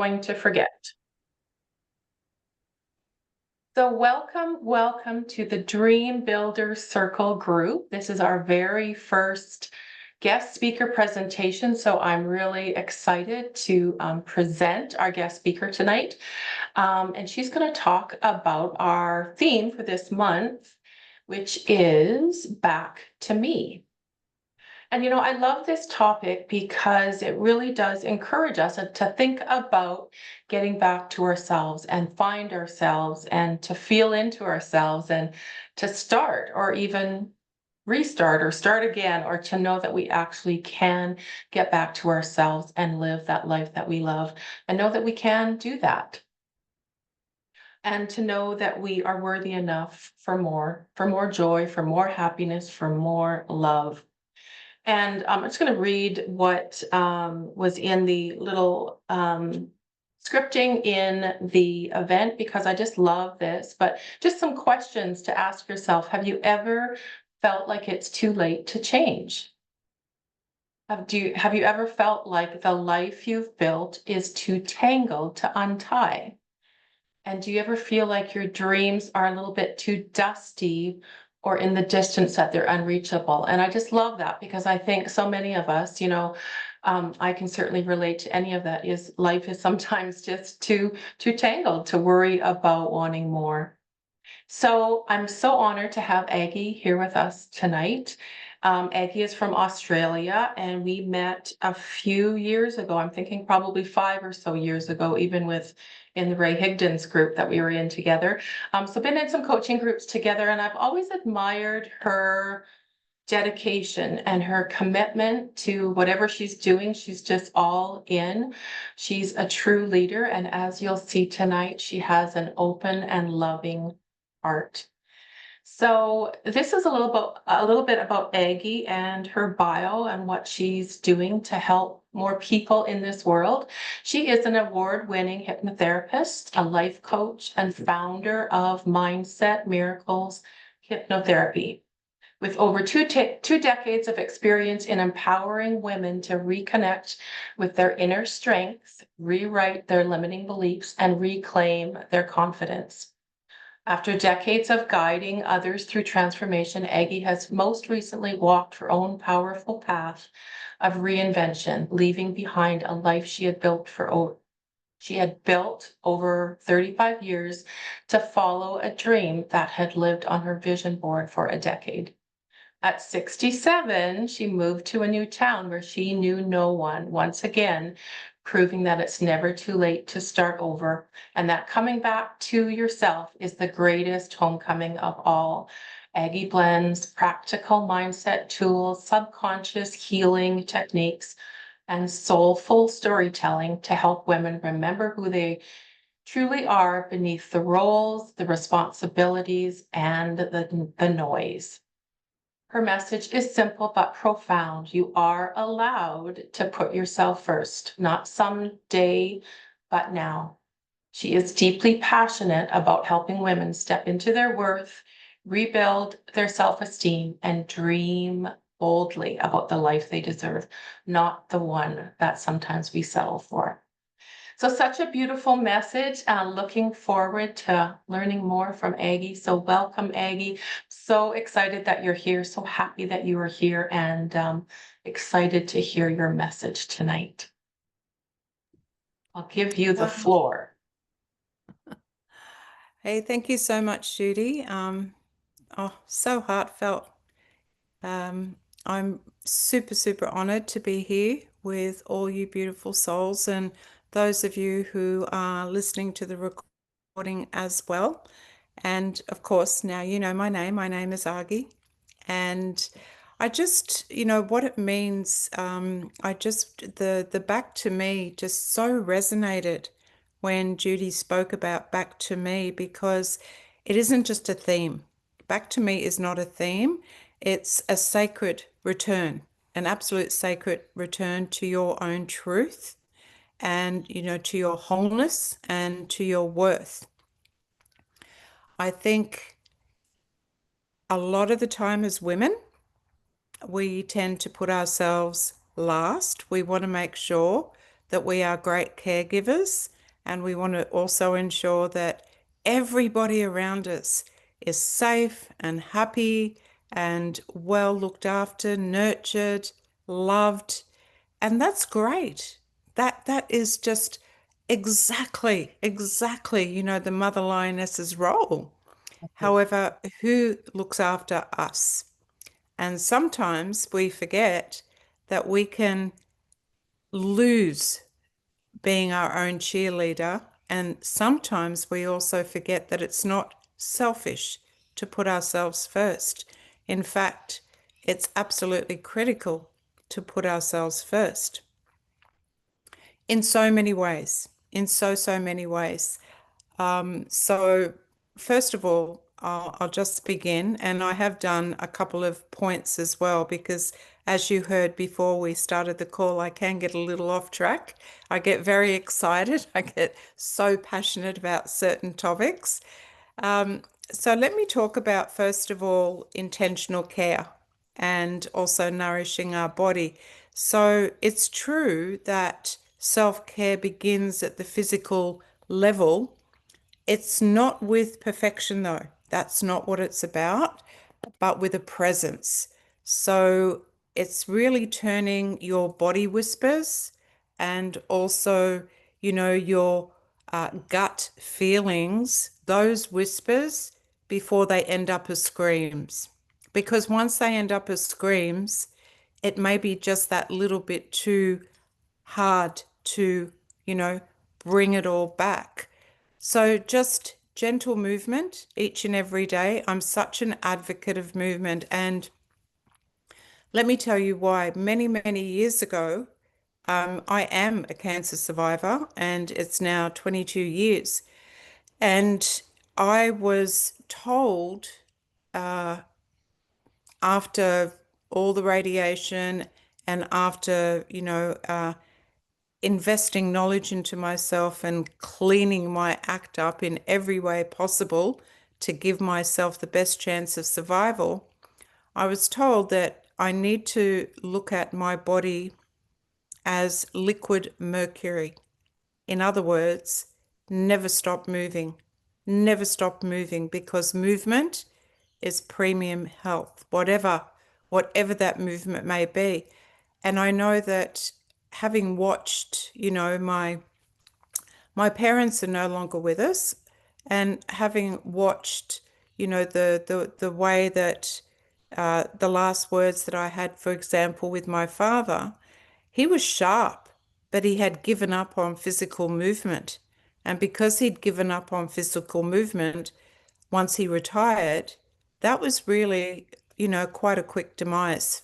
going to forget. So welcome to the Dream Builder Circle group. This is our very first guest speaker presentation, so I'm really excited to present our guest speaker tonight. And she's going to talk about our theme for this month, which is Back to Me. And I love this topic because it really does encourage us to think about getting back to ourselves and find ourselves and to feel into ourselves and to start or even restart or start again, or to know that we actually can get back to ourselves and live that life that we love and know that we can do that. And to know that we are worthy enough for more joy, for more happiness, for more love. And I'm just going to read what was in the little scripting in the event, because I just love this. But just some questions to ask yourself. Have you ever felt like it's too late to change? Have you ever felt like the life you've built is too tangled to untie? And do you ever feel like your dreams are a little bit too dusty or in the distance, that they're unreachable? And I just love that, because I think so many of us, I can certainly relate to any of that, is life is sometimes just too tangled to worry about wanting more. So I'm so honored to have Agi here with us tonight. Agi is from Australia, and we met a few years ago. I'm thinking probably 5 or so years ago, even in the Ray Higdon's group that we were in together. So been in some coaching groups together, and I've always admired her dedication and her commitment to whatever she's doing. She's just all in. She's a true leader, and as you'll see tonight, she has an open and loving heart. So this is a little bit about Agi and her bio and what she's doing to help more people in this world. She is an award-winning hypnotherapist, a life coach, and founder of Mindset Miracles Hypnotherapy. With over two decades of experience in empowering women to reconnect with their inner strengths, rewrite their limiting beliefs, and reclaim their confidence. After decades of guiding others through transformation, Agi has most recently walked her own powerful path of reinvention, leaving behind a life she had built over 35 years to follow a dream that had lived on her vision board for a decade. At 67, she moved to a new town where she knew no one, once again, proving that it's never too late to start over, and that coming back to yourself is the greatest homecoming of all. Agi blends practical mindset tools, subconscious healing techniques, and soulful storytelling to help women remember who they truly are beneath the roles, the responsibilities, and the noise. Her message is simple but profound. You are allowed to put yourself first, not someday, but now. She is deeply passionate about helping women step into their worth, rebuild their self-esteem, and dream boldly about the life they deserve, not the one that sometimes we settle for. So such a beautiful message. Looking forward to learning more from Agi. So welcome, Agi. So excited that you're here. So happy that you are here, and excited to hear your message tonight. I'll give you the floor. Hey, thank you so much, Judy. So heartfelt. I'm super honored to be here with all you beautiful souls, and those of you who are listening to the recording as well. And of course, now you know my name. My name is Agi. And I just, what it means, the back to me just so resonated when Judy spoke about back to me, because it isn't just a theme. Back to me is not a theme. It's a sacred return, an absolute sacred return to your own truth and, to your wholeness and to your worth. I think a lot of the time as women, we tend to put ourselves last. We want to make sure that we are great caregivers, and we want to also ensure that everybody around us is safe and happy and well looked after, nurtured, loved. And that's great. That is just exactly, the mother lioness's role. However, who looks after us? And sometimes we forget that we can lose being our own cheerleader. And sometimes we also forget that it's not selfish to put ourselves first. In fact, it's absolutely critical to put ourselves first in so many ways, in so many ways. So, first of all, I'll just begin, and I have done a couple of points as well, because as you heard before we started the call, I can get a little off track. I get very excited. I get so passionate about certain topics. Um, so, let me talk about, first of all, intentional care and also nourishing our body. So, it's true that self-care begins at the physical level. It's not with perfection, though. That's not what it's about, but with a presence. So it's really turning your body whispers and also, your gut feelings, those whispers, before they end up as screams. Because once they end up as screams, it may be just that little bit too hard to, you know, bring it all back. So just gentle movement each and every day. I'm such an advocate of movement. And let me tell you why. Many years ago, I am a cancer survivor, and it's now 22 years. And I was told after all the radiation and after, investing knowledge into myself and cleaning my act up in every way possible to give myself the best chance of survival, I was told that I need to look at my body as liquid mercury. In other words, never stop moving. Never stop moving, because movement is premium health, whatever that movement may be. And I know that, having watched, my parents are no longer with us, and having watched, the way that the last words that I had, for example, with my father, he was sharp, but he had given up on physical movement. And because he'd given up on physical movement once he retired, that was really, quite a quick demise.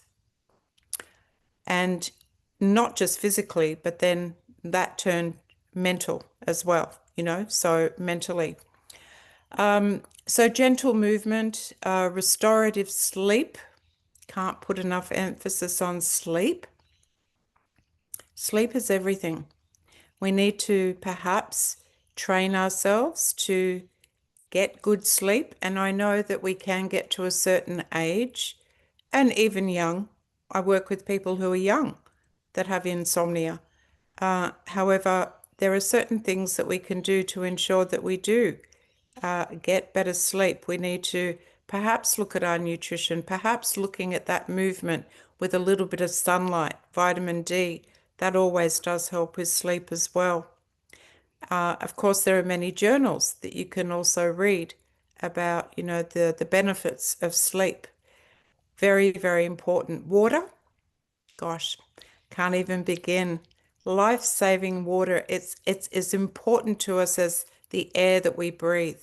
And not just physically, but then that turned mental as well, so mentally. So gentle movement, restorative sleep. Can't put enough emphasis on sleep. Sleep is everything. We need to perhaps train ourselves to get good sleep. And I know that we can get to a certain age, and even young. I work with people who are young that have insomnia. However, there are certain things that we can do to ensure that we do get better sleep. We need to perhaps look at our nutrition, perhaps looking at that movement with a little bit of sunlight, vitamin D. That always does help with sleep as well. Of course, there are many journals that you can also read about, the benefits of sleep. Very important. Water, gosh, can't even begin. Life-saving water, it's as important to us as the air that we breathe.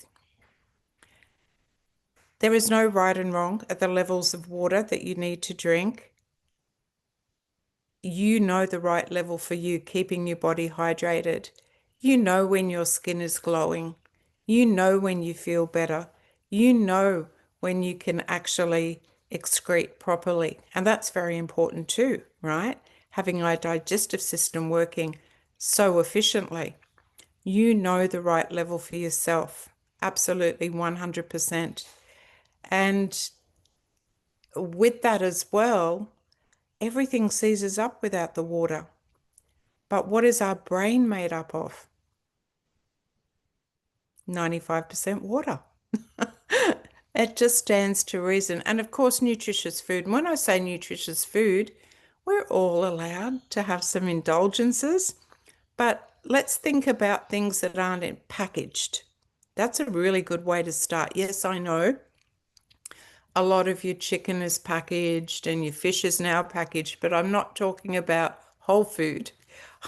There is no right and wrong at the levels of water that you need to drink. You know the right level for you, keeping your body hydrated. You know when your skin is glowing. You know when you feel better. You know when you can actually excrete properly. And that's very important too, right? Having our digestive system working so efficiently. You know the right level for yourself. Absolutely 100%. And with that as well, everything seizes up without the water. But what is our brain made up of? 95% water. It just stands to reason. And of course, nutritious food. And when I say nutritious food, we're all allowed to have some indulgences, but let's think about things that aren't packaged. That's a really good way to start. Yes, I know a lot of your chicken is packaged and your fish is now packaged, but I'm not talking about whole food.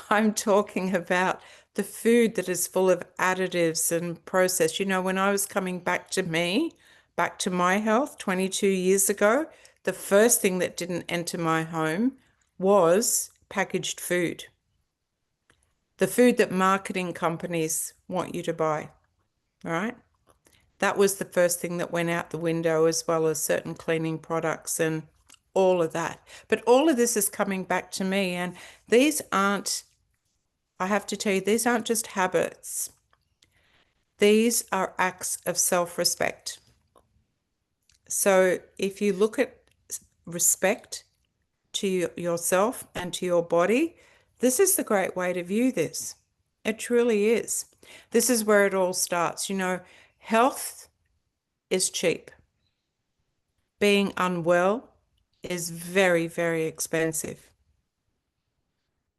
I'm talking about the food that is full of additives and processed. You know, when I was coming back to me, back to my health 22 years ago, the first thing that didn't enter my home was packaged food. The food that marketing companies want you to buy, right? That was the first thing that went out the window, as well as certain cleaning products and all of that. But all of this is coming back to me. And these aren't, I have to tell you, these aren't just habits. These are acts of self-respect. So if you look at respect to yourself and to your body, this is the great way to view this. It truly is. This is where it all starts. You know, health is cheap. Being unwell is very, very expensive,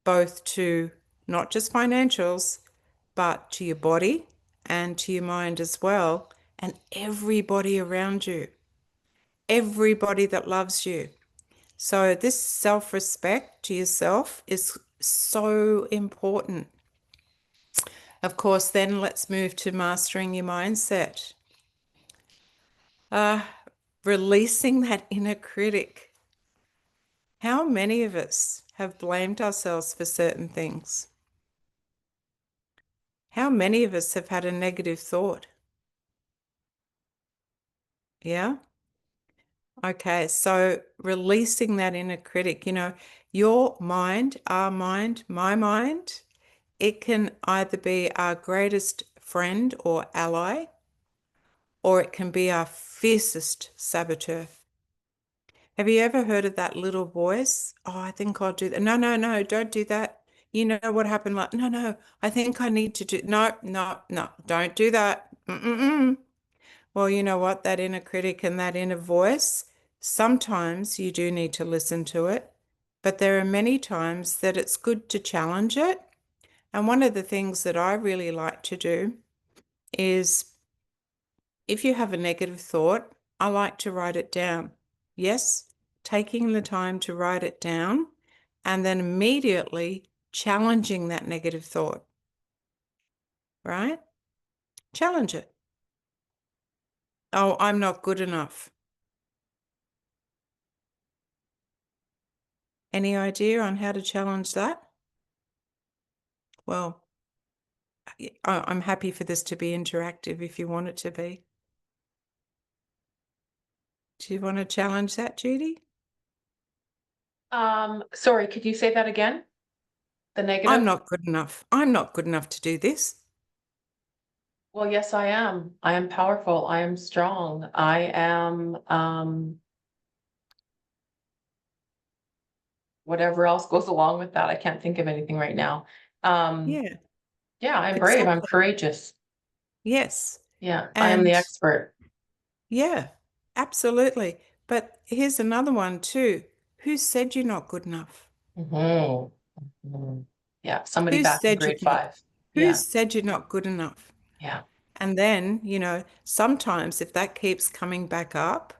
both to not just financials, but to your body and to your mind as well, and everybody around you, everybody that loves you. So, this self respect to yourself is so important. Of course, then let's move to mastering your mindset. Uh, Releasing that inner critic. How many of us have blamed ourselves for certain things? How many of us have had a negative thought? Yeah. Okay. So releasing that inner critic, you know, your mind, our mind, my mind, it can either be our greatest friend or ally, or it can be our fiercest saboteur. Have you ever heard of that little voice? Oh, I think I'll do that. No, no, no, don't do that. You know what happened? Like, no, no, I think I need to do, no, no, no, don't do that. Mm-mm-mm. Well, you know what? That inner critic and that inner voice, sometimes you do need to listen to it, but there are many times that it's good to challenge it. And one of the things that I really like to do is if you have a negative thought, I like to write it down. Yes, taking the time to write it down and then immediately challenging that negative thought, right? Challenge it. Oh, I'm not good enough. Any idea on how to challenge that? Well, I'm happy for this to be interactive if you want it to be. Do you want to challenge that, Judy? Sorry, could you say that again? The I'm negative? not good enough. I'm not good enough to do this. Well, yes, I am. I am powerful. I am strong. I am, whatever else goes along with that. I can't think of anything right now. Um, Yeah, yeah, I'm brave. I'm exactly. courageous. Yes. Yeah, I am the And expert. yeah, absolutely. But here's another one too. Who said you're not good enough? Mhm. Mhm. Yeah, somebody Who back in said you're grade not? 5. Who Yeah, said you're not good enough? yeah. And then, you know, sometimes if that keeps coming back up,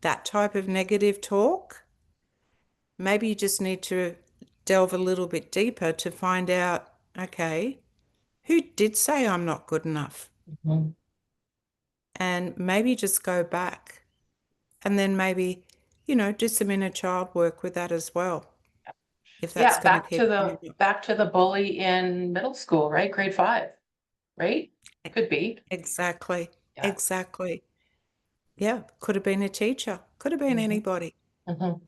that type of negative talk, maybe you just need to delve a little bit deeper to find out, okay, who did say I'm not good enough? Mhm. And maybe just go back and then maybe, you know, do some inner child work with that as well, if that's Yeah, going to keep coming up. back to the bully in middle school, right? Grade 5, right? Could be. Exactly. Yeah. Exactly. Yeah. Could have been a teacher, could have been Mhm. anybody. Mhm.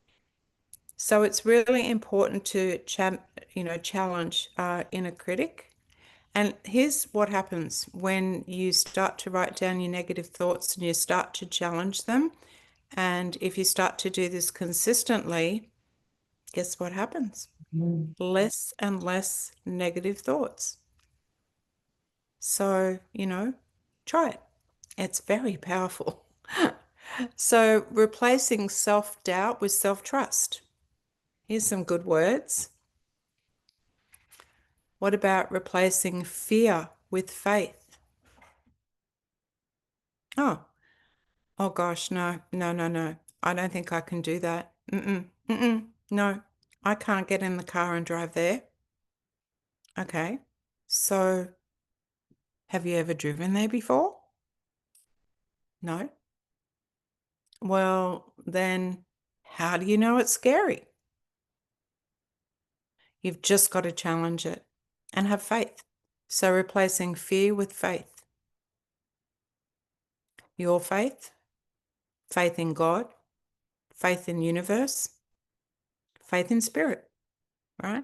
So it's really important to challenge inner critic. And here's what happens when you start to write down your negative thoughts and you start to challenge them. And if you start to do this consistently, guess what happens? less and less negative thoughts. So, try it. It's very powerful. So, replacing self-doubt with self-trust. Here's some good words. What about replacing fear with faith? Oh, oh gosh, no, no, no, no. I don't think I can do that. No, I can't get in the car and drive there. Okay, so have you ever driven there before? No. Well, then how do you know it's scary? You've just got to challenge it and have faith. So replacing fear with faith. Your faith, faith in God, faith in universe, faith in spirit, right?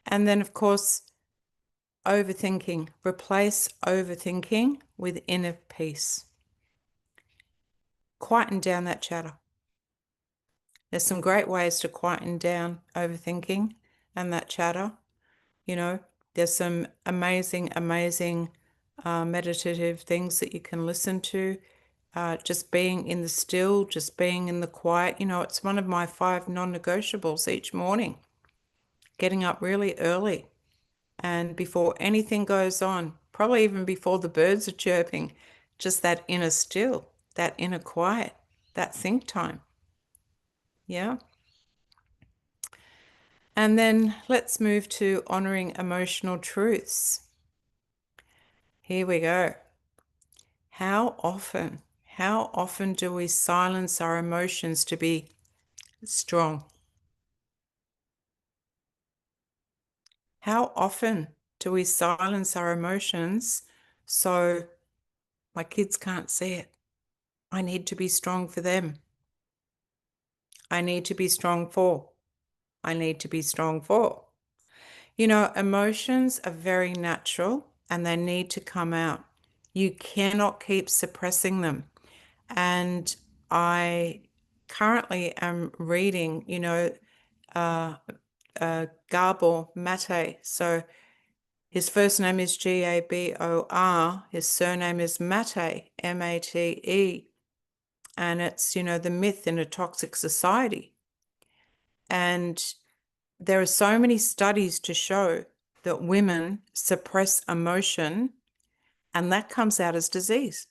And then, of course, overthinking. Replace overthinking with inner peace. Quieten down that chatter. There's some great ways to quieten down overthinking and that chatter. There's some amazing, amazing meditative things that you can listen to. Just being in the still, just being in the quiet. It's one of my 5 non-negotiables each morning. Getting up really early and before anything goes on, probably even before the birds are chirping, just that inner still, that inner quiet, that think time. Yeah. And then let's move to honoring emotional truths. Here we go. How often do we silence our emotions to be strong? How often do we silence our emotions so my kids can't see it? I need to be strong for them. I need to be strong for. I need to be strong for. Emotions are very natural and they need to come out. You cannot keep suppressing them. And I currently am reading, Gabor Mate. So his first name is Gabor. His surname is Mate, Mate. And it's, the myth in a toxic society. And there are so many studies to show that women suppress emotion and that comes out as disease.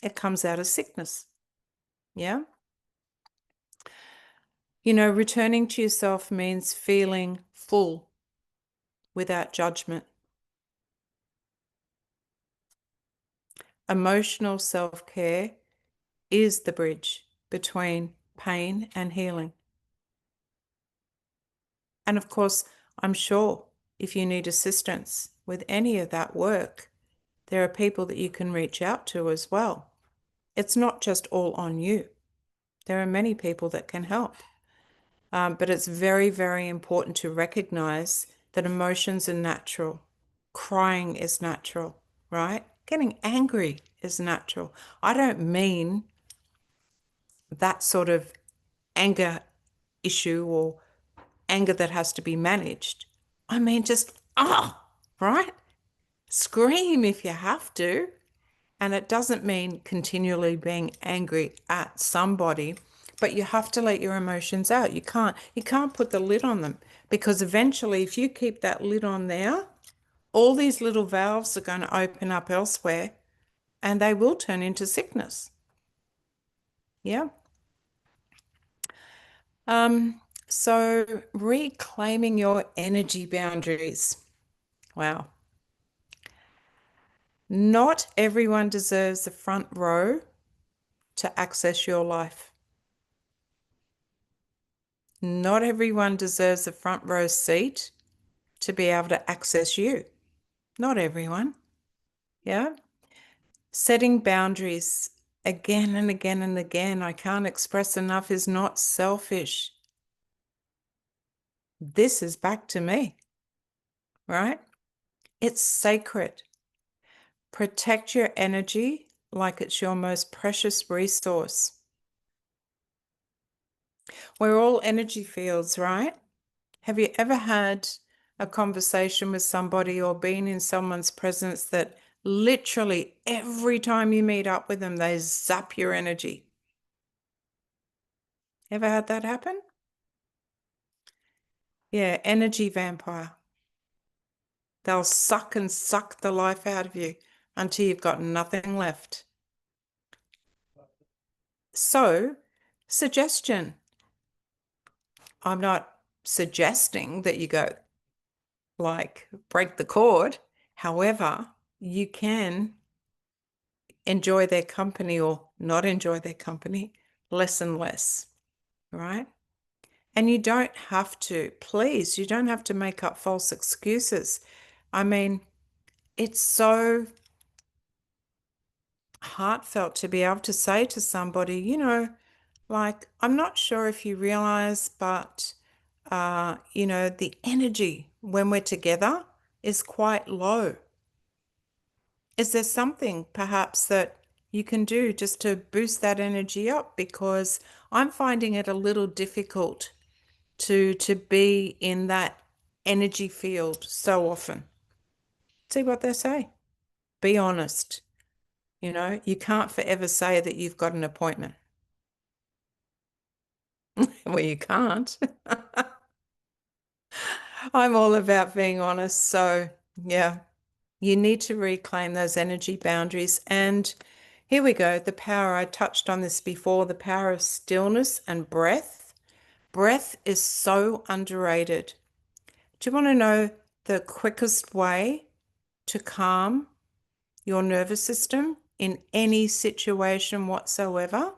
It comes out as sickness. Yeah. Returning to yourself means feeling full without judgment. Emotional self-care is the bridge between pain and healing. And of course, I'm sure if you need assistance with any of that work, there are people that you can reach out to as well. It's not just all on you. There are many people that can help. But it's very, very important to recognize that emotions are natural. Crying is natural, right? Getting angry is natural. I don't mean that sort of anger issue or anger that has to be managed. I mean, just, right? Scream if you have to. And it doesn't mean continually being angry at somebody, but you have to let your emotions out. You can't put the lid on them because eventually if you keep that lid on there, all these little valves are going to open up elsewhere and they will turn into sickness. Yeah. So reclaiming your energy boundaries. Wow. Not everyone deserves the front row to access your life. Not everyone deserves a front row seat to be able to access you. Not everyone. Yeah. Setting boundaries again and again and again, I can't express enough, is not selfish. This is back to me, right? It's sacred. Protect your energy like it's your most precious resource. We're all energy fields, right? Have you ever had a conversation with somebody or been in someone's presence that literally every time you meet up with them, they zap your energy? Ever had that happen? Yeah, energy vampire. They'll suck and suck the life out of you until you've got nothing left. So, suggestion. I'm not suggesting that you go like break the cord. However, you can enjoy their company or not enjoy their company less and less, right? And you don't have to, please, you don't have to make up false excuses. I mean, it's so heartfelt to be able to say to somebody, like, I'm not sure if you realize, but, the energy when we're together is quite low. Is there something perhaps that you can do just to boost that energy up? Because I'm finding it a little difficult to be in that energy field so often. See what they say. Be honest. You can't forever say that you've got an appointment. Well, you can't. I'm all about being honest. So, yeah, you need to reclaim those energy boundaries. And here we go. The power, I touched on this before, the power of stillness and breath. Breath is so underrated. Do you want to know the quickest way to calm your nervous system in any situation whatsoever?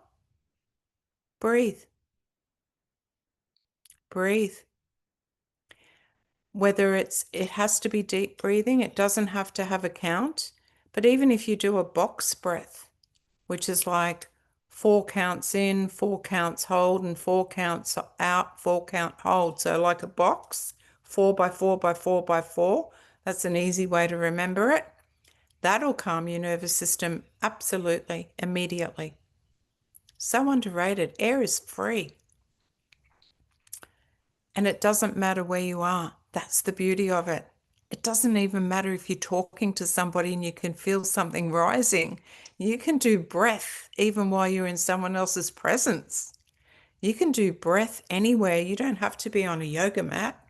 Breathe. Breathe. Whether it has to be deep breathing, it doesn't have to have a count. But even if you do a box breath, which is like 4 counts in, 4 counts hold, and 4 counts out, 4 count hold. So like a box, 4 by 4 by 4 by 4. That's an easy way to remember it. That'll calm your nervous system absolutely, immediately. So underrated. Air is free. And it doesn't matter where you are. That's the beauty of it. It doesn't even matter if you're talking to somebody and you can feel something rising. You can do breath even while you're in someone else's presence. You can do breath anywhere. You don't have to be on a yoga mat,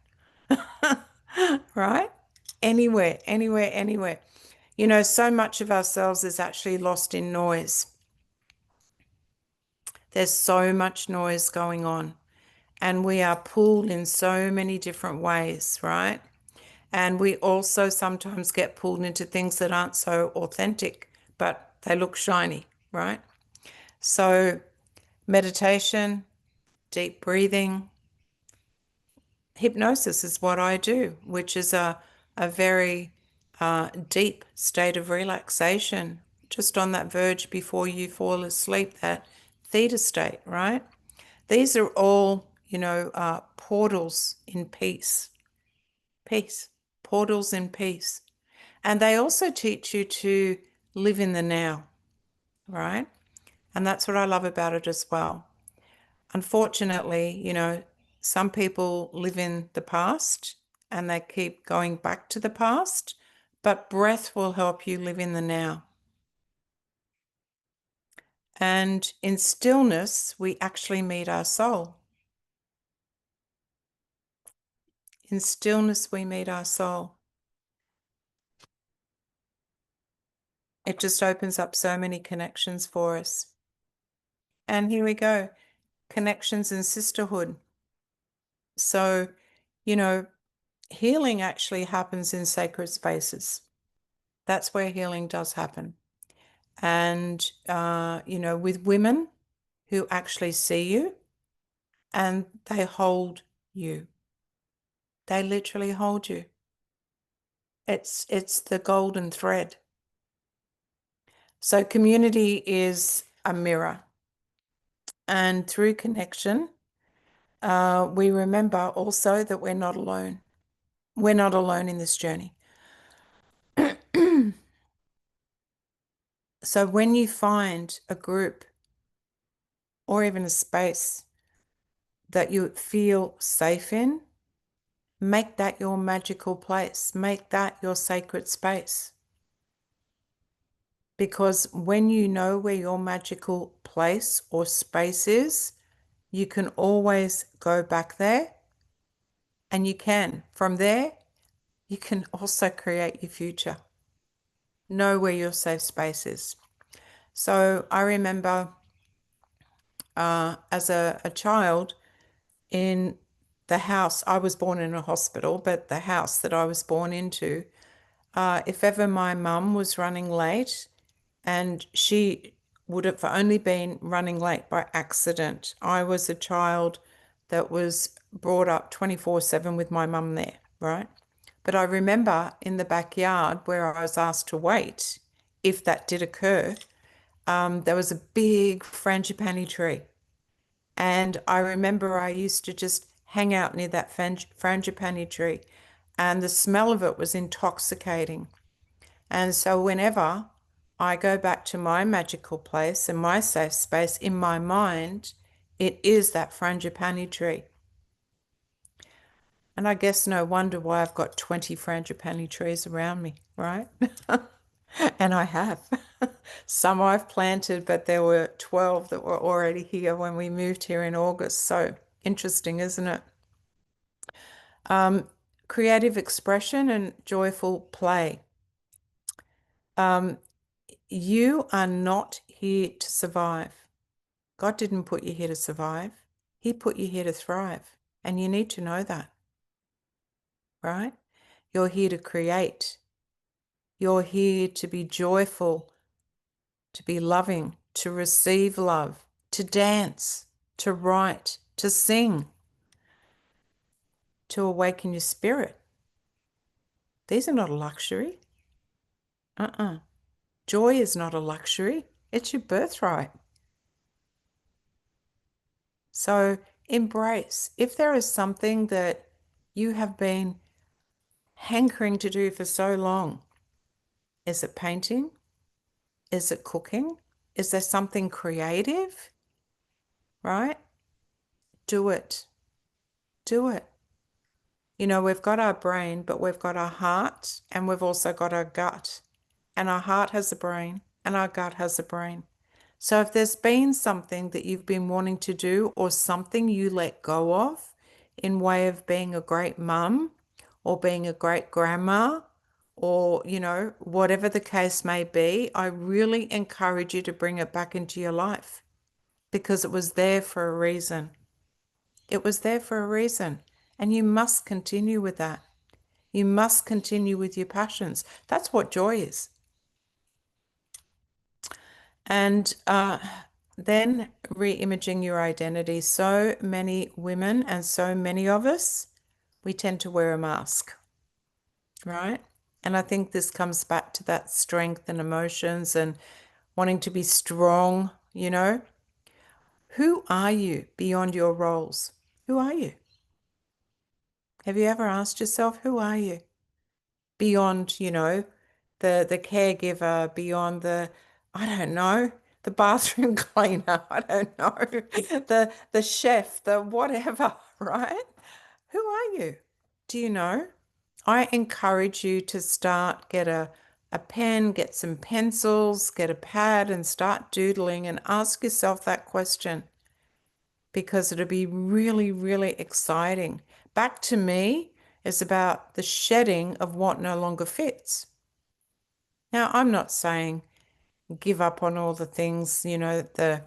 right? Anywhere, anywhere, anywhere. So much of ourselves is actually lost in noise. There's so much noise going on, and we are pulled in so many different ways, right? And we also sometimes get pulled into things that aren't so authentic, but they look shiny, right? So, meditation, deep breathing, hypnosis is what I do, which is a very deep state of relaxation, just on that verge before you fall asleep, that theta state, right? These are all, portals in peace, peace, portals in peace. And they also teach you to live in the now, right? And that's what I love about it as well. Unfortunately, some people live in the past and they keep going back to the past, but breath will help you live in the now. And in stillness, we actually meet our soul. In stillness, we meet our soul. It just opens up so many connections for us. And here we go, connections and sisterhood. So, healing actually happens in sacred spaces. That's where healing does happen. And, with women who actually see you and they hold you. They literally hold you. It's the golden thread. So community is a mirror. And through connection, we remember also that we're not alone. We're not alone in this journey. So when you find a group or even a space that you feel safe in, make that your magical place. Make that your sacred space. Because when you know where your magical place or space is, you can always go back there, and you can. From there, you can also create your future. Know where your safe space is. So I remember as a child in the house, I was born in a hospital, but the house that I was born into, if ever my mum was running late, and she would have only been running late by accident. I was a child that was brought up 24/7 with my mum there, right? But I remember in the backyard where I was asked to wait, if that did occur, there was a big frangipani tree. And I remember I used to just hang out near that frangipani tree, and the smell of it was intoxicating. And so whenever I go back to my magical place and my safe space in my mind, it is that frangipani tree. And I guess no wonder why I've got 20 frangipani trees around me, right? And I have. Some I've planted, but there were 12 that were already here when we moved here in August. So interesting, isn't it? Creative expression and joyful play. You are not here to survive. God didn't put you here to survive. He put you here to thrive. And you need to know that, right? You're here to create. You're here to be joyful, to be loving, to receive love, to dance, to write, to sing, to awaken your spirit. These are not a luxury. Joy is not a luxury. It's your birthright. So embrace. If there is something that you have been hankering to do for so long, is it painting? Is it cooking? Is there something creative? Right? Do it. Do it. You know, we've got our brain, but we've got our heart, and we've also got our gut. And our heart has a brain, and our gut has a brain. So if there's been something that you've been wanting to do, or something you let go of in way of being a great mum or being a great grandma, or, you know, whatever the case may be, I really encourage you to bring it back into your life, because it was there for a reason. It was there for a reason. And you must continue with that. You must continue with your passions. That's what joy is. And then re-imaging your identity. So many women and so many of us, we tend to wear a mask, right? And I think this comes back to that strength and emotions and wanting to be strong, you know? Who are you beyond your roles? Who are you? Have you ever asked yourself, who are you? Beyond, you know, the caregiver, beyond the, I don't know, the bathroom cleaner, I don't know, the chef, the whatever, right? Who are you? Do you know? I encourage you to start, get a pen, get some pencils, get a pad, and start doodling and ask yourself that question, because it'll be really, really exciting. Back to me is about the shedding of what no longer fits. Now, I'm not saying give up on all the things, you know, the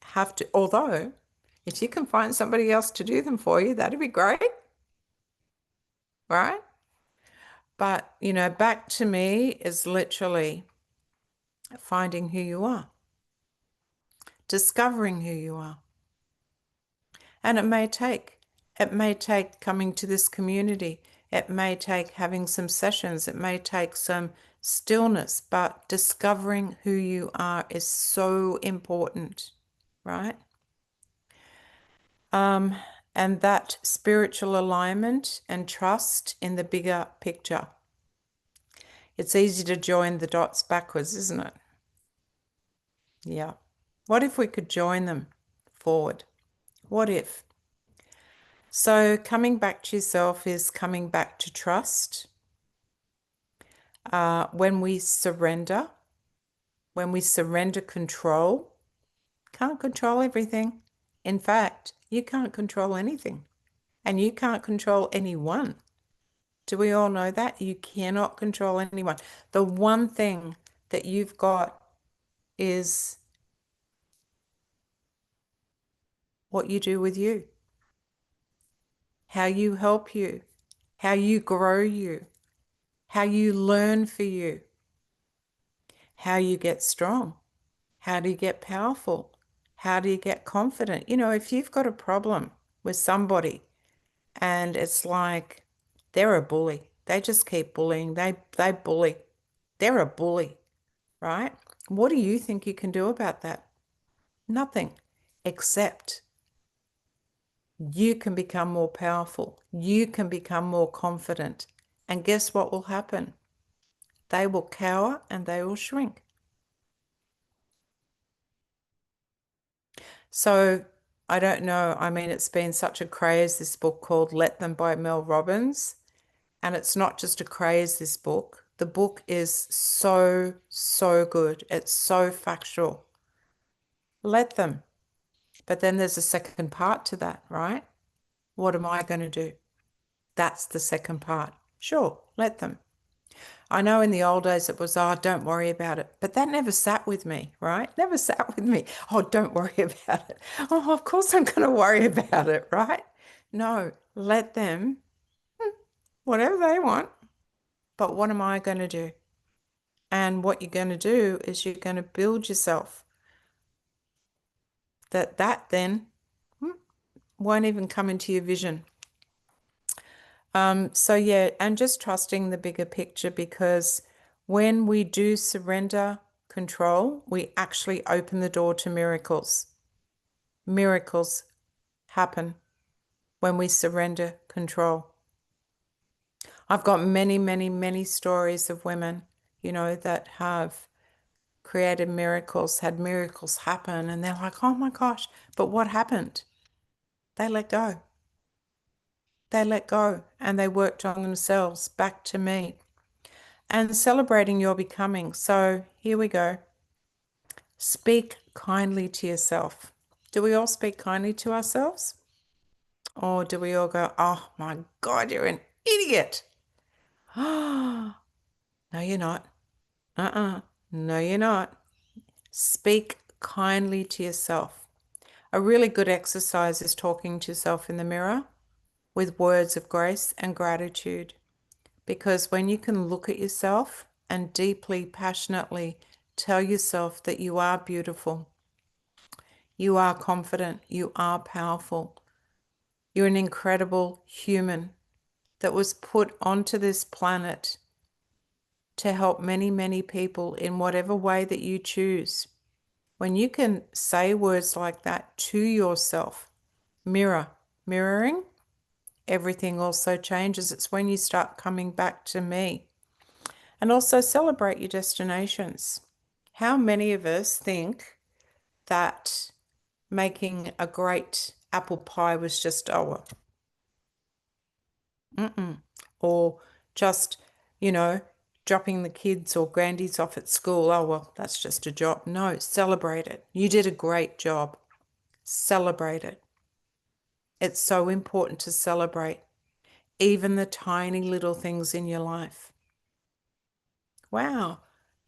have to, although if you can find somebody else to do them for you, that'd be great, right? But, you know, back to me is literally finding who you are, discovering who you are. And it may take coming to this community. It may take having some sessions. It may take some stillness, but discovering who you are is so important, right? And that spiritual alignment and trust in the bigger picture. It's easy to join the dots backwards, isn't it? Yeah. What if we could join them forward? What if? So coming back to yourself is coming back to trust. When we surrender control, can't control everything. In fact, you can't control anything, and you can't control anyone. Do we all know that? You cannot control anyone. The one thing that you've got is what you do with you, how you help you, how you grow you, how you learn for you, how you get strong, how do you get powerful, how do you get confident. You know, if you've got a problem with somebody and it's like they're a bully, they just keep bullying, they bully, they're a bully, right? What do you think you can do about that? Nothing, except you can become more powerful. You can become more confident. And guess what will happen? They will cower and they will shrink. So I don't know. I mean, it's been such a craze, this book called Let Them by Mel Robbins. And it's not just a craze, this book. The book is so, so good. It's so factual. Let them. But then there's a second part to that, right? What am I going to do? That's the second part. Sure, let them. I know in the old days it was, oh, don't worry about it. But that never sat with me, right? Never sat with me. Oh, don't worry about it. Oh, of course I'm going to worry about it, right? No, let them, whatever they want. But what am I going to do? And what you're going to do is you're going to build yourself. That then won't even come into your vision. So yeah, and just trusting the bigger picture, because when we do surrender control, we actually open the door to miracles. Miracles happen when we surrender control. I've got many, many, many stories of women, you know, that have created miracles, had miracles happen, and they're like, oh my gosh, but what happened? They let go. They let go and they worked on themselves back to me. And celebrating your becoming. So here we go. Speak kindly to yourself. Do we all speak kindly to ourselves? Or do we all go, oh my God, you're an idiot? Oh, no, you're not. No, you're not. Speak kindly to yourself. A really good exercise is talking to yourself in the mirror with words of grace and gratitude. Because when you can look at yourself and deeply, passionately tell yourself that you are beautiful, you are confident, you are powerful, you're an incredible human that was put onto this planet to help many, many people in whatever way that you choose. When you can say words like that to yourself, mirroring, everything also changes. It's when you start coming back to me. And also celebrate your destinations. How many of us think that making a great apple pie was just, oh, well, or just, you know, dropping the kids or grandies off at school, oh, well, that's just a job. No, celebrate it. You did a great job. Celebrate it. It's so important to celebrate even the tiny little things in your life. Wow,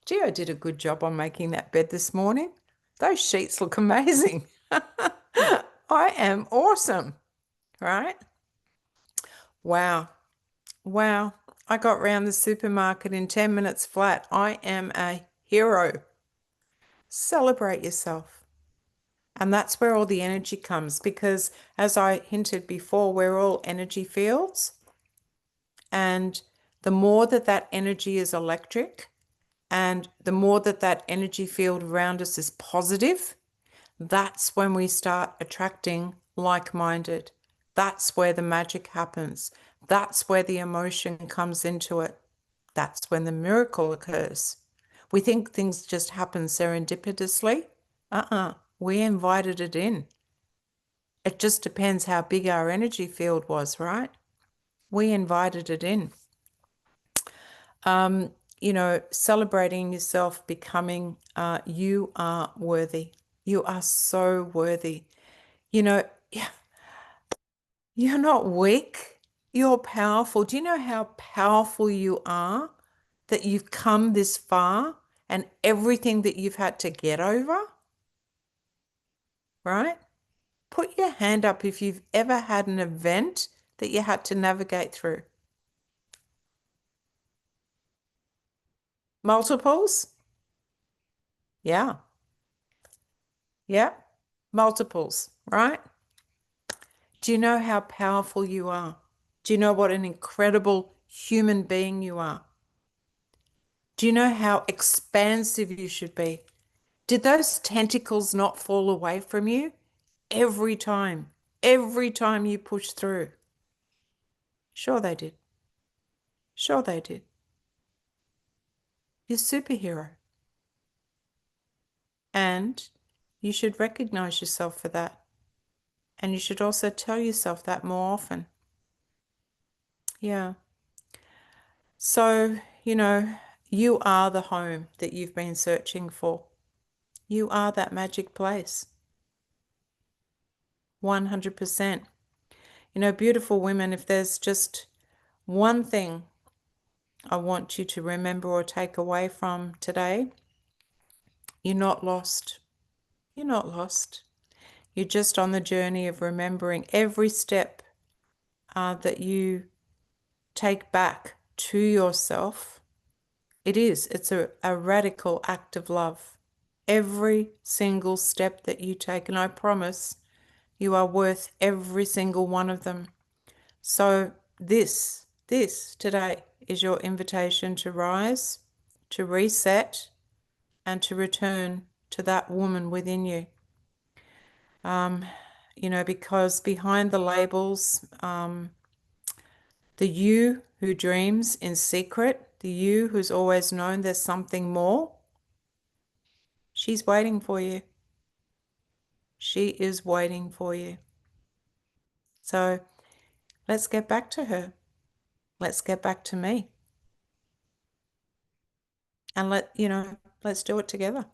gee, I did a good job on making that bed this morning. Those sheets look amazing. I am awesome, right? Wow. Wow. I got round the supermarket in 10 minutes flat. I am a hero. Celebrate yourself. And that's where all the energy comes, because as I hinted before, we're all energy fields. And the more that that energy is electric, and the more that that energy field around us is positive, that's when we start attracting like-minded. That's where the magic happens. That's where the emotion comes into it. That's when the miracle occurs. We think things just happen serendipitously. We invited it in. It just depends how big our energy field was, right? We invited it in. Celebrating yourself, becoming, you are worthy. You are so worthy. You know, you're not weak. You're powerful. Do you know how powerful you are? That you've come this far and everything that you've had to get over, right? Put your hand up if you've ever had an event that you had to navigate through. Multiples? Yeah. Yeah. Multiples, right? Do you know how powerful you are? Do you know what an incredible human being you are? Do you know how expansive you should be? Did those tentacles not fall away from you every time? Every time you push through? Sure they did. Sure they did. You're a superhero. And you should recognize yourself for that. And you should also tell yourself that more often. Yeah. So, you are the home that you've been searching for. You are that magic place. 100%. Beautiful women, if there's just one thing I want you to remember or take away from today, you're not lost. You're not lost. You're just on the journey of remembering every step that you take back to yourself. It's a radical act of love. Every single step that you take, and I promise you are worth every single one of them. So this today is your invitation to rise, to reset, and to return to that woman within you. Because behind the labels, the you who dreams in secret, the you who's always known there's something more, she's waiting for you. She is waiting for you. So let's get back to her. Let's get back to me. And let's do it together.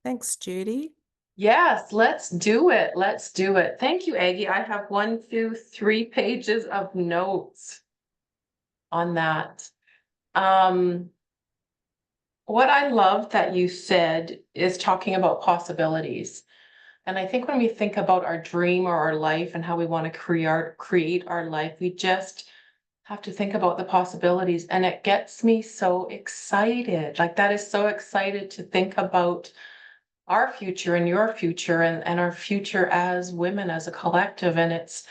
Thanks, Judy. Yes, let's do it. Let's do it. Thank you, Aggie. I have 1, 2, 3 pages of notes on that. What I love that you said is talking about possibilities. And I think when we think about our dream or our life and how we want to create our life, we just have to think about the possibilities. And it gets me so excited. Like that is so excited to think about our future and your future and our future as women, as a collective. And it's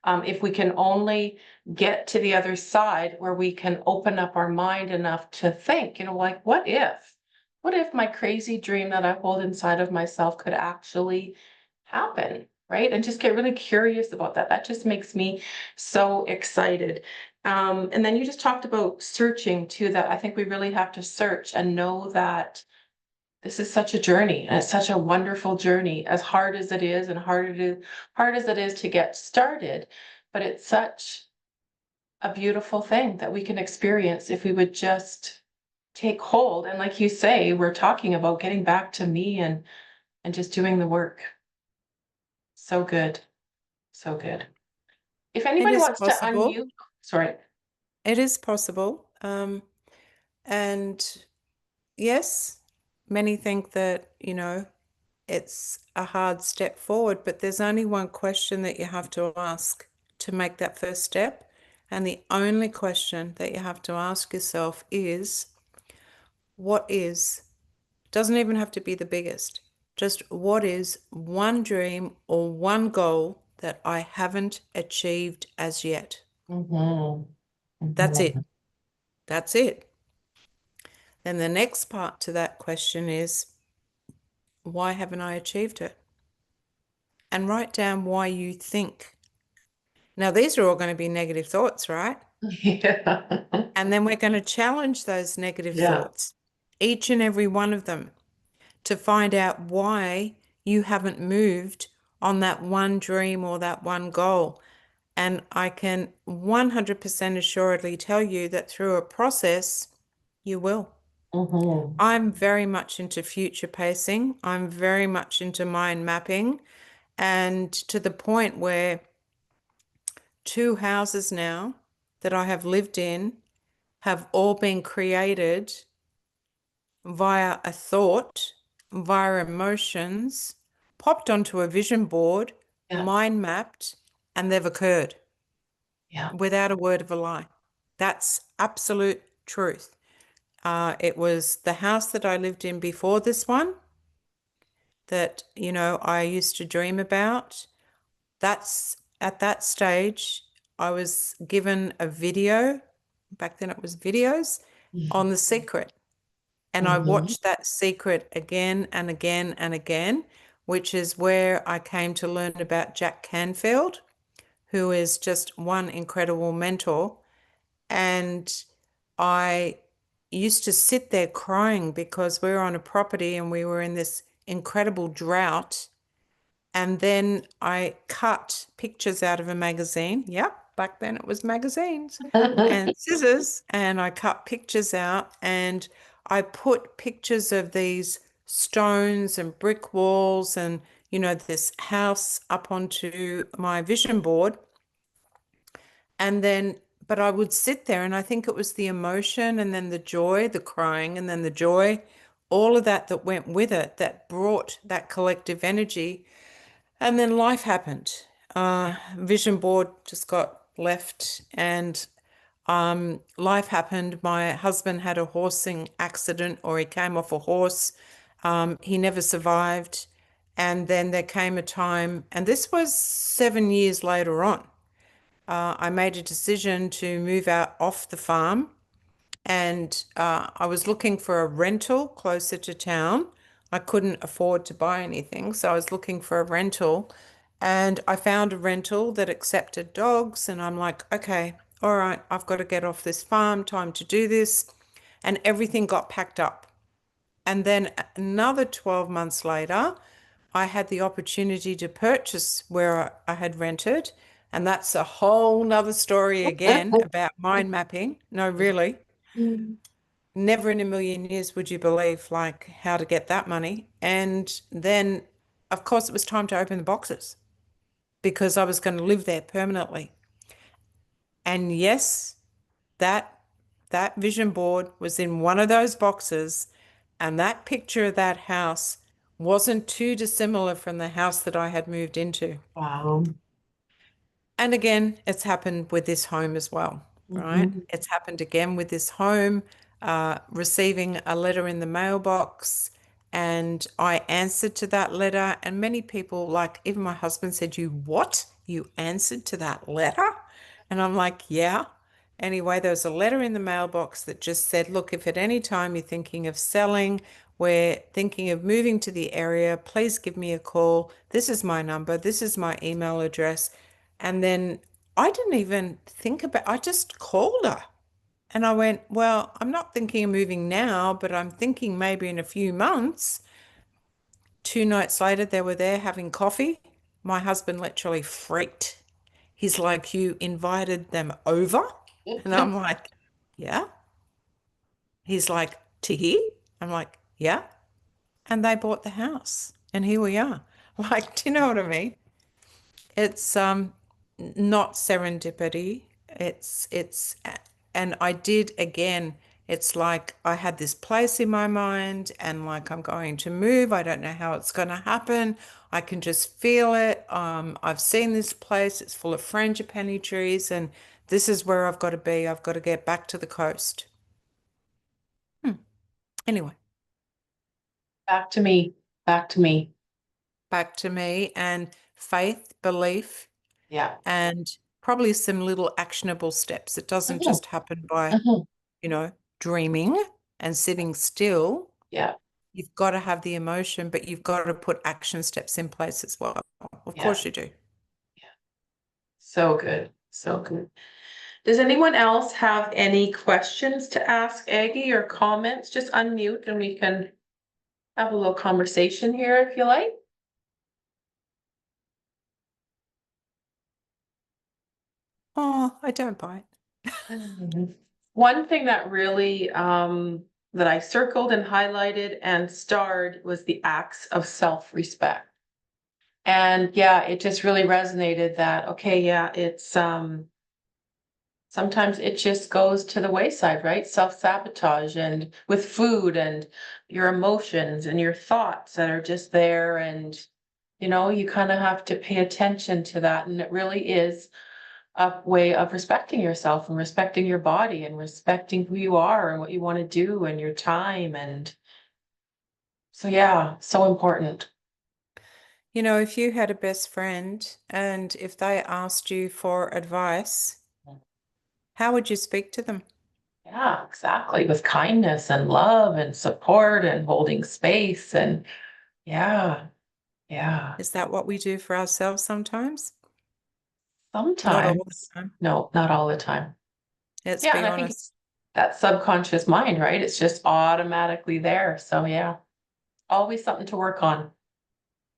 if we can only get to the other side where we can open up our mind enough to think, like, what if my crazy dream that I hold inside of myself could actually happen, right? And just get really curious about that. That just makes me so excited. And then you just talked about searching too, that I think we really have to search and know that this is such a journey, and it's such a wonderful journey, as hard as it is and hard as it is to get started, but it's such a beautiful thing that we can experience if we would just take hold. And like you say, we're talking about getting back to me and just doing the work. So good. So good. If It anybody is wants to possible. unmute, sorry. It is possible. And yes, many think that, it's a hard step forward, but there's only one question that you have to ask to make that first step. And the only question that you have to ask yourself is, doesn't even have to be the biggest, just what is one dream or one goal that I haven't achieved as yet? Mhm. That's it. Mhm. That's it. Then the next part to that question is, why haven't I achieved it? And write down why you think. Now, these are all going to be negative thoughts, right? Yeah. And then we're going to challenge those negative Yeah. thoughts, each and every one of them, to find out why you haven't moved on that one dream or that one goal. And I can 100% assuredly tell you that through a process, you will. Mhm. I'm very much into future pacing. I'm very much into mind mapping, and to the point where 2 houses now that I have lived in have all been created via a thought, via emotions, popped onto a vision board, Yeah. mind mapped, and they've occurred Yeah. without a word of a lie. That's absolute truth. It was the house that I lived in before this one that, I used to dream about. That's at that stage, I was given a video. Back then it was videos on The Secret. And I Mhm. watched that secret again and again and again, which is where I came to learn about Jack Canfield, who is just one incredible mentor. And I used to sit there crying because we were on a property and we were in this incredible drought. And then I cut pictures out of a magazine. Yep, back then it was magazines and scissors. And I cut pictures out and I put pictures of these stones and brick walls and, this house up onto my vision board. And then, but I would sit there and I think it was the emotion and then the joy, the crying and then the joy, all of that went with it that brought that collective energy. And then life happened. Vision board just got left and life happened. My husband had a horsing accident or he came off a horse. He never survived. And then there came a time, and this was 7 years later on. I made a decision to move out off the farm and I was looking for a rental closer to town. I couldn't afford to buy anything, so I was looking for a rental and I found a rental that accepted dogs. And I'm like, okay, all right, I've got to get off this farm, time to do this. And everything got packed up. And then another 12 months later, I had the opportunity to purchase where I had rented. And that's a whole nother story again about mind mapping. No, really. Never in a million years would you believe like how to get that money. And then, of course, it was time to open the boxes because I was going to live there permanently. And yes, that that vision board was in one of those boxes, and that picture of that house wasn't too dissimilar from the house that I had moved into. Wow. And again, it's happened with this home as well, right? Mhm. It's happened again with this home, receiving a letter in the mailbox. And I answered to that letter. And many people, like even my husband, said, "You what? You answered to that letter?" And I'm like, "Yeah." Anyway, there was a letter in the mailbox that just said, "Look, if at any time you're thinking of selling, we're thinking of moving to the area, please give me a call. This is my number, this is my email address." And then I didn't even think about, I just called her and I went, "Well, I'm not thinking of moving now, but I'm thinking maybe in a few months." 2 nights later, they were there having coffee. My husband literally freaked. He's like, "You invited them over?" And I'm like, "Yeah." He's like, "To here?" I'm like, "Yeah." And they bought the house. And here we are. Like, do you know what I mean? It's not serendipity. It's and I did again. It's like I had this place in my mind and like I'm going to move. I don't know how it's going to happen. I can just feel it. I've seen this place. It's full of frangipani trees and this is where I've got to be. I've got to get back to the coast. Anyway, Back to me. Back to me. back to me and faith, belief, Yeah. and probably some little actionable steps. It doesn't Mhm. just happen by, Mhm. dreaming and sitting still. Yeah. You've got to have the emotion, but you've got to put action steps in place as well. Of Yeah. course you do. So good. So good. Does anyone else have any questions to ask Aggie or comments? Just unmute and we can have a little conversation here if you like. Oh, I don't bite. Mhm. One thing that really that I circled and highlighted and starred was the acts of self-respect. And yeah, it just really resonated that, okay, yeah, it's sometimes it just goes to the wayside, right? Self-sabotage and with food and your emotions and your thoughts that are just there. And, you kind of have to pay attention to that. And it really is a way of respecting yourself and respecting your body and respecting who you are and what you want to do and your time. And so, yeah, so important. You know, if you had a best friend and if they asked you for advice, how would you speak to them? Yeah, exactly. With kindness and love and support and holding space. And yeah, yeah. Is that what we do for ourselves sometimes? Not all the Sometimes, time. no, not all the time. Let's Yeah, and be I think honest. it's that subconscious mind, right? It's just automatically there. So yeah, always something to work on.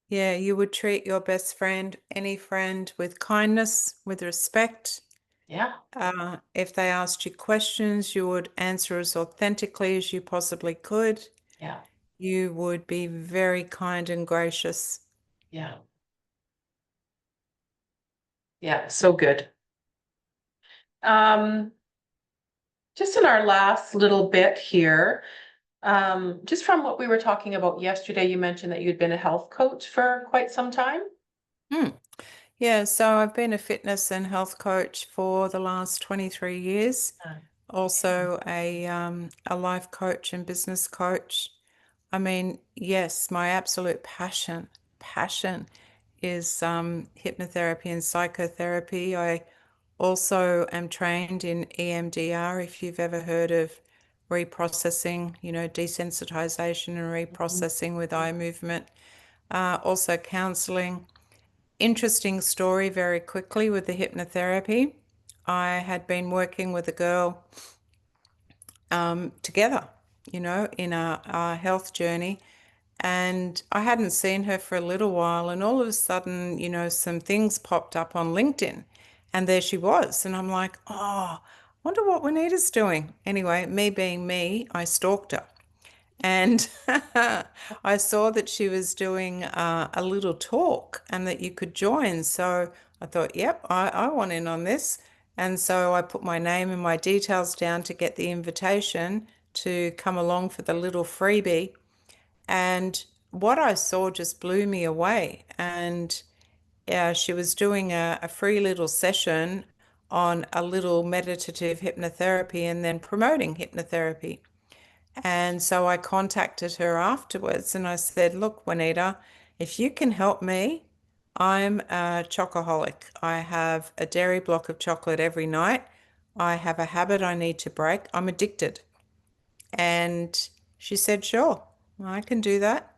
Yeah, you would treat your best friend, any friend, with kindness, with respect. Yeah, If they asked you questions, you would answer as authentically as you possibly could. yeah, You would be very kind and gracious. yeah, yeah. So good. Um, just in our last little bit here, just from what we were talking about yesterday, you mentioned that you'd been a health coach for quite some time. Hmm. Yeah, so I've been a fitness and health coach for the last 23 years. Okay. Also a life coach and business coach. I mean, yes, my absolute passion is hypnotherapy and psychotherapy. I also am trained in EMDR, if you've ever heard of reprocessing, desensitization and Mhm. reprocessing with eye movement. Also counseling. Interesting story very quickly with the hypnotherapy. I had been working with a girl together, in our health journey. And I hadn't seen her for a little while. And all of a sudden, some things popped up on LinkedIn. And there she was. And I'm like, oh, wonder what Juanita's doing. Anyway, me being me, I stalked her. And I saw that she was doing a little talk and that you could join. So I thought, yep, I want in on this. And so I put my name and my details down to get the invitation to come along for the little freebie. And what I saw just blew me away. And she was doing a free little session on a little meditative hypnotherapy and then promoting hypnotherapy. And so I contacted her afterwards and I said, look, Juanita, if you can help me, I'm a chocoholic. I have a dairy block of chocolate every night. I have a habit I need to break. I'm addicted. And she said, sure, I can do that.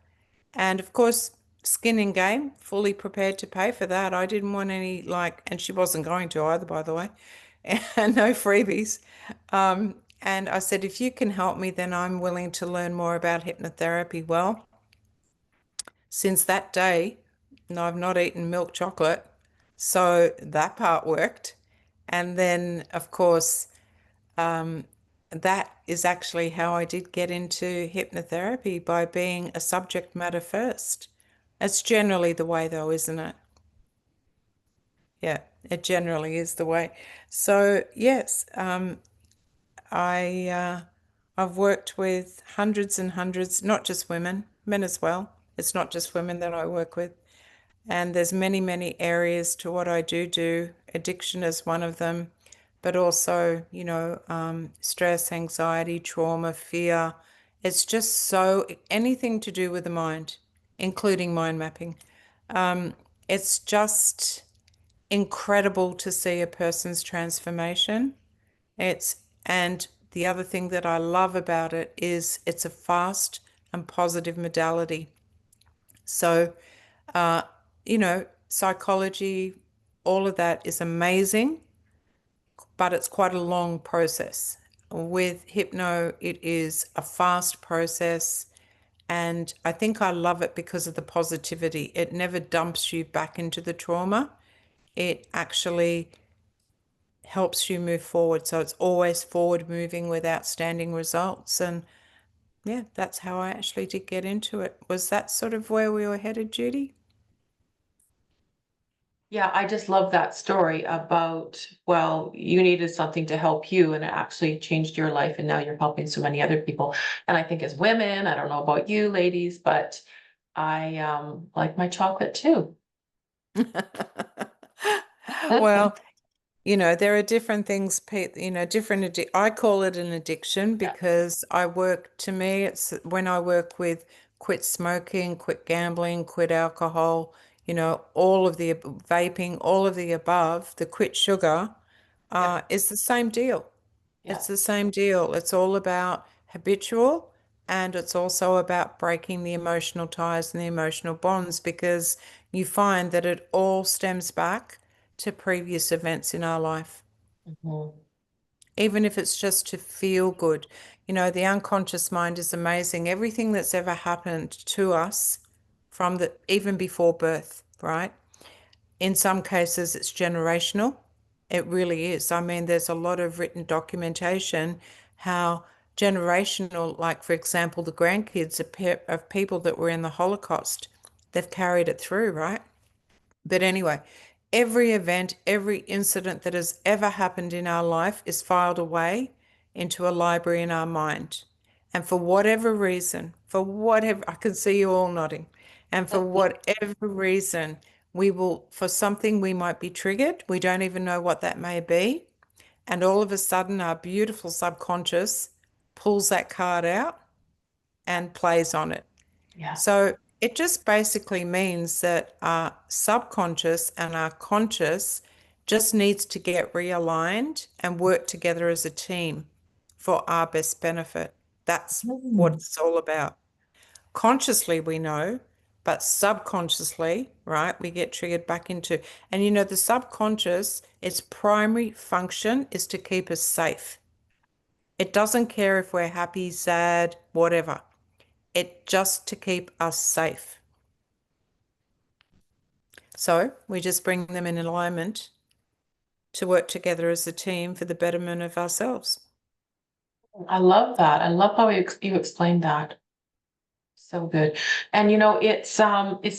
And of course, skin in game, fully prepared to pay for that. I didn't want any, and she wasn't going to either, by the way, and no freebies. And I said, if you can help me, then I'm willing to learn more about hypnotherapy. Well, since that day, no, I've not eaten milk chocolate. So that part worked. And then, of course, that is actually how I did get into hypnotherapy by being a subject matter first. It's generally the way, though, isn't it? Yeah, it generally is the way. So, yes, I I've worked with hundreds and hundreds, not just women, men as well. It's not just women that I work with. And there's many, many areas to what I do. Addiction is one of them, but also, stress, anxiety, trauma, fear. It's just so anything to do with the mind, including mind mapping. It's just incredible to see a person's transformation. It's and the other thing that I love about it is it's a fast and positive modality. So, psychology, all of that is amazing, but it's quite a long process. With hypno, it is a fast process. And I think I love it because of the positivity. It never dumps you back into the trauma. It actually helps you move forward. So it's always forward moving with outstanding results. And yeah, that's how I actually did get into it. Was that sort of where we were headed, Judy? Yeah, I just love that story about, well, you needed something to help you and it actually changed your life and now you're helping so many other people. And I think as women, I don't know about you ladies, but I like my chocolate too. Well, there are different things, I call it an addiction Yeah, because to me, it's when I work with quit smoking, quit gambling, quit alcohol, all of the vaping, all of the above, the quit sugar, yeah, is the same deal. yeah. It's the same deal. It's all about habitual and it's also about breaking the emotional ties and the emotional bonds because you find that it all stems back to previous events in our life, Mhm. even if it's just to feel good. The unconscious mind is amazing. Everything that's ever happened to us from even before birth, right? In some cases, it's generational. It really is. I mean, there's a lot of written documentation how generational, like for example, the grandkids of people that were in the Holocaust, they've carried it through, right? But anyway, every event, every incident that has ever happened in our life is filed away into a library in our mind. And for whatever reason, I can see you all nodding, and for whatever reason, for something we might be triggered, we don't even know what that may be. And all of a sudden, our beautiful subconscious pulls that card out and plays on it. Yeah. So it just basically means that our subconscious and our conscious just needs to get realigned and work together as a team for our best benefit. That's what Mm. it's all about. Consciously, we know, but subconsciously, right, we get triggered back into. And the subconscious, its primary function is to keep us safe. It doesn't care if we're happy, sad, whatever. It just to keep us safe. So we just bring them in alignment to work together as a team for the betterment of ourselves. I love that. I love how you explained that. So good. And it's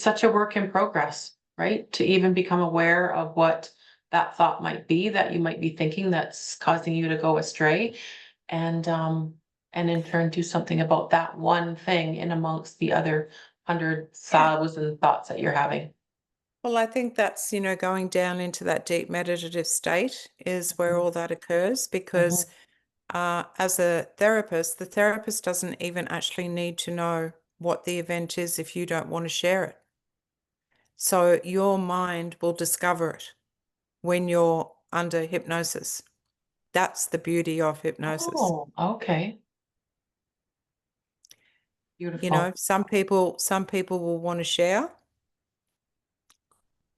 such a work in progress, right? To even become aware of what that thought might be that you might be thinking that's causing you to go astray. And in turn do something about that one thing in amongst the other hundred Yeah. thousand thoughts that you're having. Well, I think that's, going down into that deep meditative state is where all that occurs because Mhm. as a therapist, the therapist doesn't even actually need to know what the event is if you don't want to share it. So your mind will discover it when you're under hypnosis. That's the beauty of hypnosis. Oh, okay. Beautiful. Some people will want to share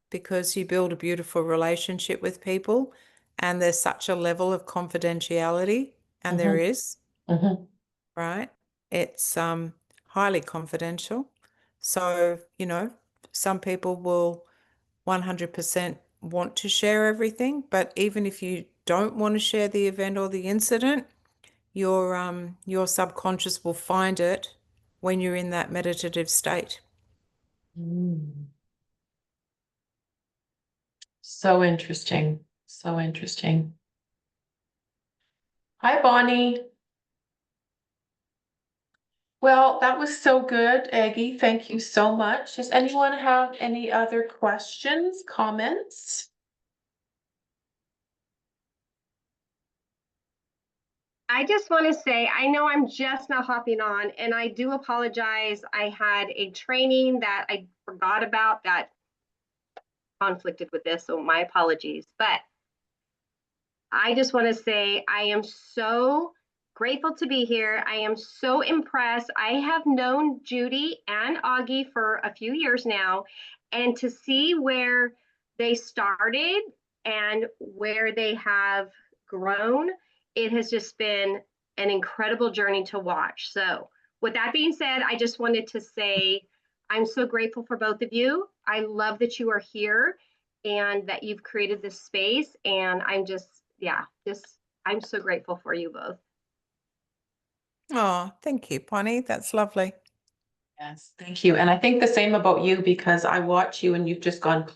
because you build a beautiful relationship with people and there's such a level of confidentiality, and there Hmm. is, Hmm. right? It's highly confidential. So, some people will 100% want to share everything, but even if you don't want to share the event or the incident, your subconscious will find it when you're in that meditative state. Mm. So interesting. So interesting. Hi, Bonnie. Well, that was so good, Aggie. Thank you so much. Does anyone have any other questions, comments? I just want to say, I know I'm just now hopping on, and I do apologize. I had a training that I forgot about that conflicted with this, so my apologies. But I just want to say I am so grateful to be here. I am so impressed. I have known Judy and Augie for a few years now, and to see where they started and where they have grown, it has just been an incredible journey to watch. So, with that being said, I just wanted to say I'm so grateful for both of you. I love that you are here and that you've created this space, and I'm just yeah, just, I'm so grateful for you both. Oh, thank you, Bonnie. That's lovely. Yes, thank you. And I think the same about you because I watch you and you've just gone,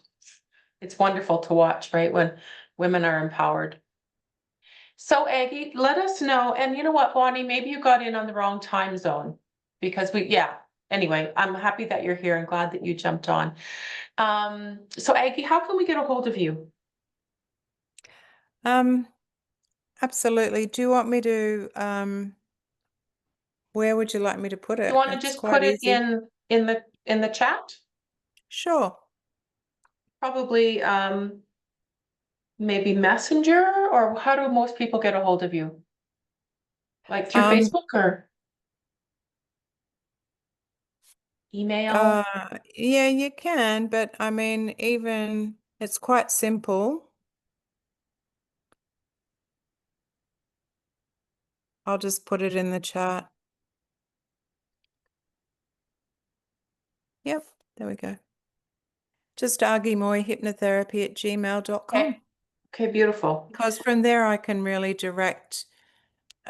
it's wonderful to watch, right? When women are empowered. So Aggie, let us know. And you know what, Bonnie, maybe you got in on the wrong time zone because yeah. Anyway, I'm happy that you're here and glad that you jumped on. So Aggie, how can we get a hold of you? Absolutely. Do you want me to, where would you like me to put You it? want to It's just put quite it easy. in the chat? Sure. Probably maybe Messenger, or how do most people get a hold of you? Like through Um, Facebook or email? yeah, you can, but I mean, even it's quite simple. I'll just put it in the chat. Yep, there we go. Just agimooyhypnotherapy at gmail.com. Okay. Okay, beautiful. Because from there I can really direct,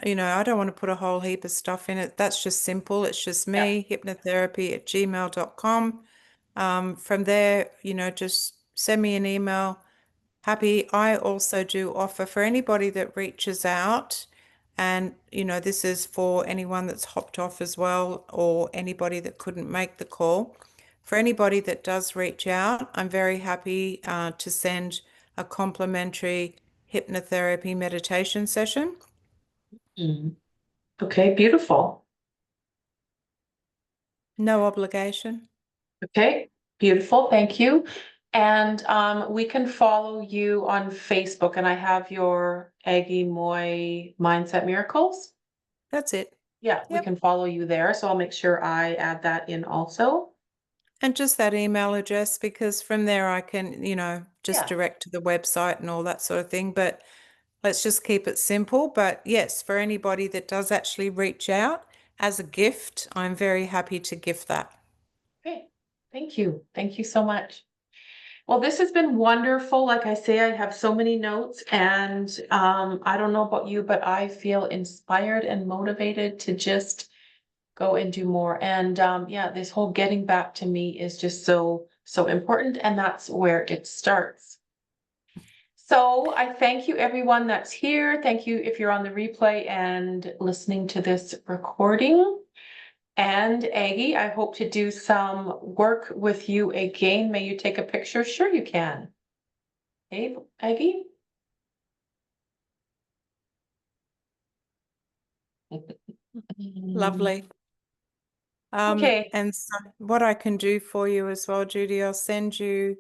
you know, I don't want to put a whole heap of stuff in it. That's just simple. It's just me, hypnotherapy at gmail.com. From there, you know, just send me an email. Happy. I also do offer for anybody that reaches out, and you know, this is for anyone that's hopped off as well, or anybody that couldn't make the call. For anybody that does reach out, I'm very happy to send a complimentary hypnotherapy meditation session. Mhm. Okay, beautiful. No obligation. Okay, beautiful. Thank you. And we can follow you on Facebook, and I have your Agi Mooy Mindset Miracles. That's it. Yeah, we Yep. can follow you there. So I'll make sure I add that in also. And just that email address, because from there I can, you know, just Yeah. direct to the website and all that sort of thing. But let's just keep it simple. But yes, for anybody that does actually reach out as a gift, I'm very happy to gift that. Okay, thank you. Thank you so much. Well, this has been wonderful. Like I say, I have so many notes, and I don't know about you, but I feel inspired and motivated to just go and do more. And yeah, this whole getting back to me is just so, so important. And that's where it starts. So I thank you, everyone that's here. Thank you if you're on the replay and listening to this recording. And Aggie, I hope to do some work with you again. May you take a picture? Sure you can. Hey, Aggie? Lovely. Okay, And so what I can do for you as well, Judy, I'll send you,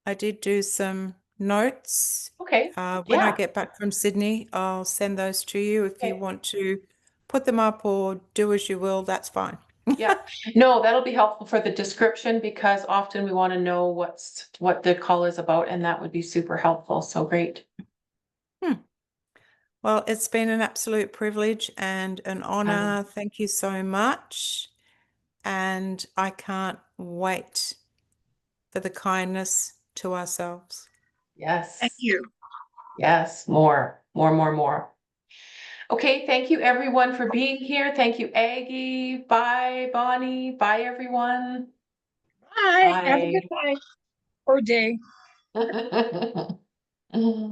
I did do some notes. okay, When I yeah, get back from Sydney, I'll send those to you. If you okay, want to put them up or do as you will, that's fine. yeah. No, that'll be helpful for the description because often we want to know what the call is about, and that would be super helpful. So great. Well, it's been an absolute privilege and an honor. Thank you so much. And I can't wait for the kindness to ourselves. Yes. Thank you. Yes, more. Okay, thank you everyone for being here. Thank you, Aggie. Bye, Bonnie. Bye, everyone. Bye. Have a Bye. good night or day.